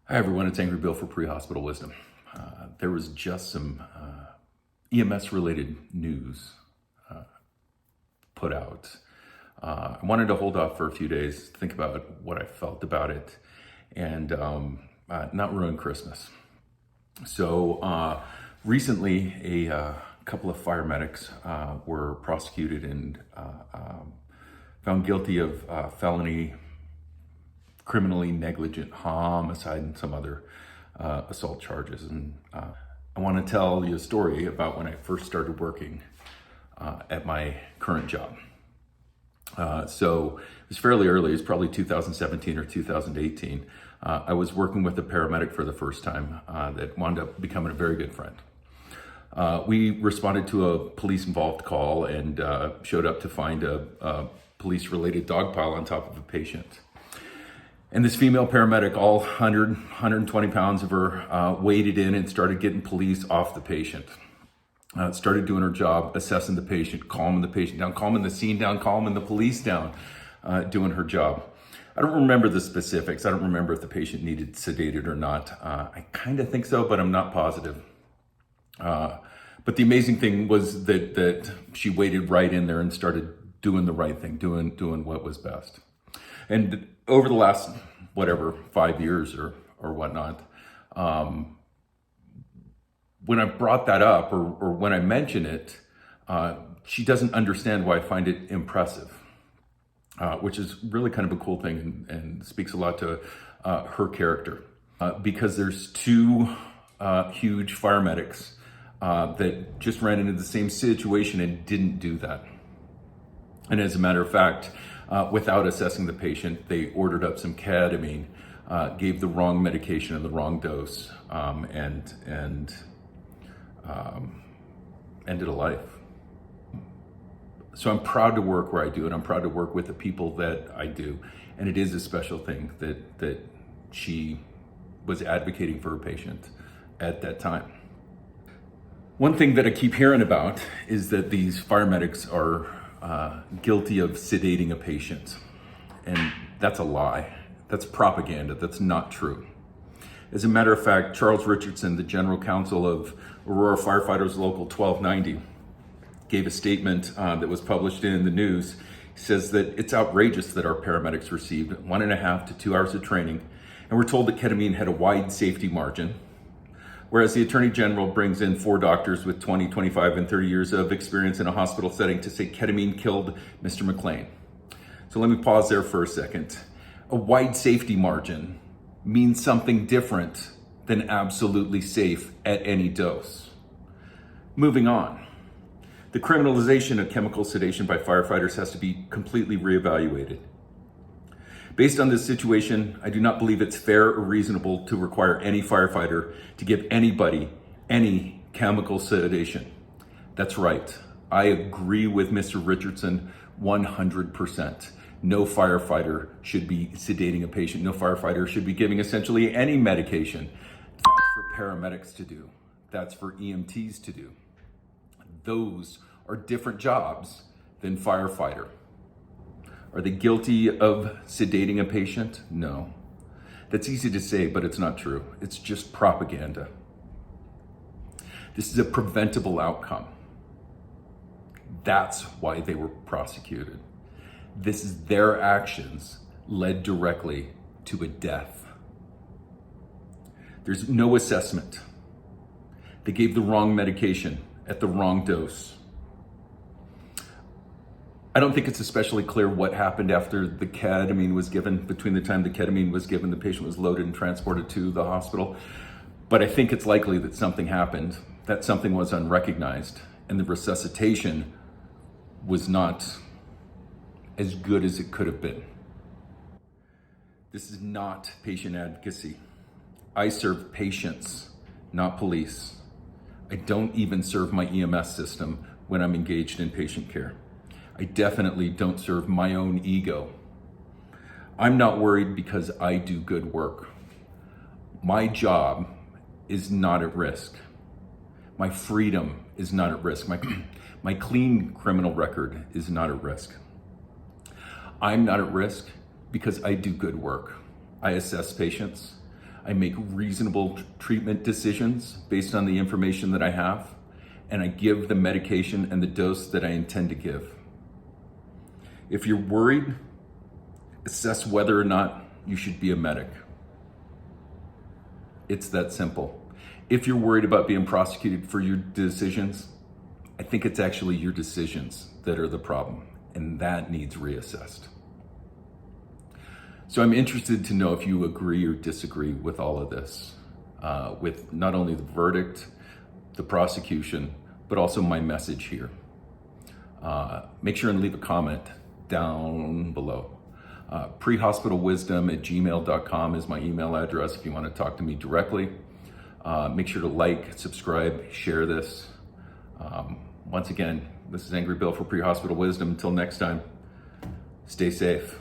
Hi everyone, it's Angry Bill for Pre-Hospital Wisdom. There was just some EMS related news put out. I wanted to hold off for a few days, think about what I felt about it, and not ruin Christmas. So recently a couple of paramedics were prosecuted and found guilty of felony criminally negligent homicide and some other assault charges. And I want to tell you a story about when I first started working at my current job. So it was fairly early, it was probably 2017 or 2018. I was working with a paramedic for the first time that wound up becoming a very good friend. We responded to a police involved call and showed up to find a police related dog pile on top of a patient. And this female paramedic, all 120 pounds of her, waded in and started getting police off the patient. Started doing her job, assessing the patient, calming the patient down, calming the scene down, calming the police down, doing her job. I don't remember the specifics. I don't remember if the patient needed sedated or not. I kind of think so, but I'm not positive. But the amazing thing was that she waded right in there and started doing the right thing, doing what was best. And over the last, 5 years or whatnot, when I brought that up or when I mention it, she doesn't understand why I find it impressive, which is really kind of a cool thing and speaks a lot to her character. Because there's two huge paramedics that just ran into the same situation and didn't do that. And as a matter of fact, without assessing the patient, they ordered up some ketamine, gave the wrong medication and the wrong dose, and ended a life. So I'm proud to work where I do, and I'm proud to work with the people that I do. And it is a special thing that she was advocating for her patient at that time. One thing that I keep hearing about is that these paramedics are guilty of sedating a patient. And that's a lie. That's propaganda. That's not true. As a matter of fact, Charles Richardson, the general counsel of Aurora Firefighters Local 1290, gave a statement that was published in the news. He says that it's outrageous that our paramedics received 1.5 to 2 hours of training, and we're told that ketamine had a wide safety margin, whereas the Attorney General brings in 4 doctors with 20, 25, and 30 years of experience in a hospital setting to say ketamine killed Mr. McLean. So let me pause there for a second. A wide safety margin means something different than absolutely safe at any dose. Moving on. The criminalization of chemical sedation by firefighters has to be completely reevaluated. Based on this situation, I do not believe it's fair or reasonable to require any firefighter to give anybody any chemical sedation. That's right. I agree with Mr. Richardson 100%. No firefighter should be sedating a patient. No firefighter should be giving essentially any medication. That's for paramedics to do. That's for EMTs to do. Those are different jobs than firefighter. Are they guilty of sedating a patient? No. That's easy to say, but it's not true. It's just propaganda. This is a preventable outcome. That's why they were prosecuted. This is their actions led directly to a death. There's no assessment. They gave the wrong medication at the wrong dose. I don't think it's especially clear what happened after the ketamine was given. Between the time the ketamine was given, the patient was loaded and transported to the hospital. But I think it's likely that something happened, that something was unrecognized, and the resuscitation was not as good as it could have been. This is not patient advocacy. I serve patients, not police. I don't even serve my EMS system when I'm engaged in patient care. I definitely don't serve my own ego. I'm not worried because I do good work. My job is not at risk. My freedom is not at risk. My clean criminal record is not at risk. I'm not at risk because I do good work. I assess patients. I make reasonable treatment decisions based on the information that I have, and I give the medication and the dose that I intend to give. If you're worried, assess whether or not you should be a medic. It's that simple. If you're worried about being prosecuted for your decisions, I think it's actually your decisions that are the problem, and that needs reassessed. So I'm interested to know if you agree or disagree with all of this, with not only the verdict, the prosecution, but also my message here. Make sure and leave a comment down below. Prehospitalwisdom@gmail.com is my email address if you want to talk to me directly. Make sure to like, subscribe, share this. Once again, this is Angry Bill for Pre-Hospital Wisdom. Until next time, stay safe.